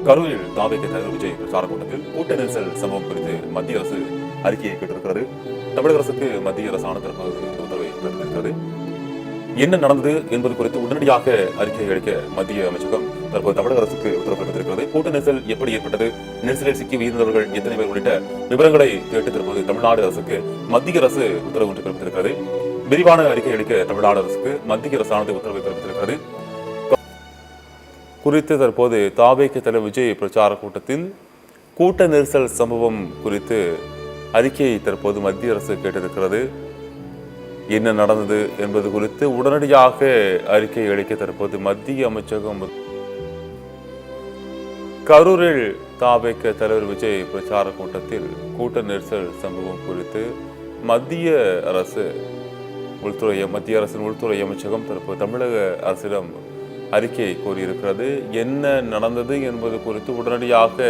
கரூரில் தாவேக தலைவர் விஜய் பிரச்சார கூட்டத்தில் கூட்ட நெரிசல் சம்பவம் குறித்து மத்திய அரசு அறிக்கையை கேட்டிருக்கிறது. தமிழக அரசுக்கு மத்திய அரசான தரப்பு உத்தரவை பிறப்பித்திருக்கிறது. என்ன நடந்தது என்பது குறித்து உடனடியாக அறிக்கை அளிக்க மத்திய அமைச்சகம் தற்போது தமிழக அரசுக்கு உத்தரவு பிறப்பித்திருக்கிறது. கூட்ட நெரிசல் எப்படி ஏற்பட்டது, நெரிசலில் சிக்கி உயிரிழந்தவர்கள் எத்தனை பேர் உள்ளிட்ட விவரங்களை கேட்டு தற்போது தமிழ்நாடு அரசுக்கு மத்திய அரசு உத்தரவு ஒன்று பிறப்பித்திருக்கிறது. விரிவான அறிக்கை அளிக்க தமிழ்நாடு அரசுக்கு மத்திய அரசானது உத்தரவை பிறப்பித்திருக்கிறது. குறித்து தற்போது தாவேக தலைவர் விஜய் பிரச்சார கூட்டத்தில் கூட்ட நெரிசல் சம்பவம் குறித்து அறிக்கையை தற்போது மத்திய அரசு கேட்டிருக்கிறது. என்ன நடந்தது என்பது குறித்து உடனடியாக அறிக்கை அளிக்க தற்போது மத்திய அமைச்சகம் கரூரில் தாவேக தலைவர் விஜய் பிரச்சார கூட்டத்தில் கூட்ட நெரிசல் சம்பவம் குறித்து மத்திய அரசின் உள்துறை அமைச்சகம் தற்போது தமிழக அரசிடம் அறிக்கை கோரியிருக்கிறது. என்ன நடந்தது என்பது குறித்து உடனடியாக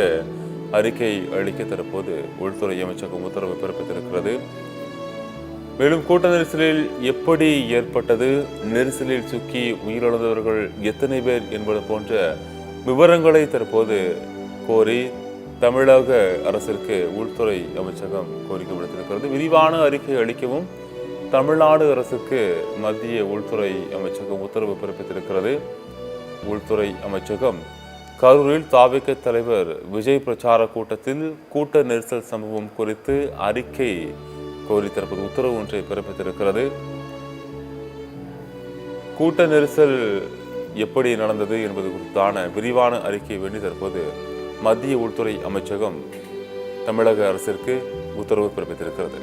அறிக்கை அளிக்க தற்போது உள்துறை அமைச்சகம் உத்தரவு பிறப்பித்திருக்கிறது. மேலும் கூட்ட நெரிசலில் எப்படி ஏற்பட்டது, நெரிசலில் சிக்கி உயிரிழந்தவர்கள் எத்தனை பேர் என்பது போன்ற விவரங்களை தற்போது கோரி தமிழக அரசிற்கு உள்துறை அமைச்சகம் கோரிக்கை விடுத்திருக்கிறது. விரிவான அறிக்கை அளிக்கவும் தமிழ்நாடு அரசுக்கு மத்திய உள்துறை அமைச்சகம் உத்தரவு பிறப்பித்திருக்கிறது. உள்துறை அமைச்சகம் கரூரில் தாவேக தலைவர் விஜய் பிரச்சார கூட்டத்தில் கூட்ட நெரிசல் சம்பவம் குறித்து அறிக்கை கோரி தற்போது உத்தரவு ஒன்றை பிறப்பித்திருக்கிறது. கூட்ட நெரிசல் எப்படி நடந்தது என்பது குறித்தான விரிவான அறிக்கை வேண்டி தற்போது மத்திய உள்துறை அமைச்சகம் தமிழக அரசிற்கு உத்தரவு பிறப்பித்திருக்கிறது.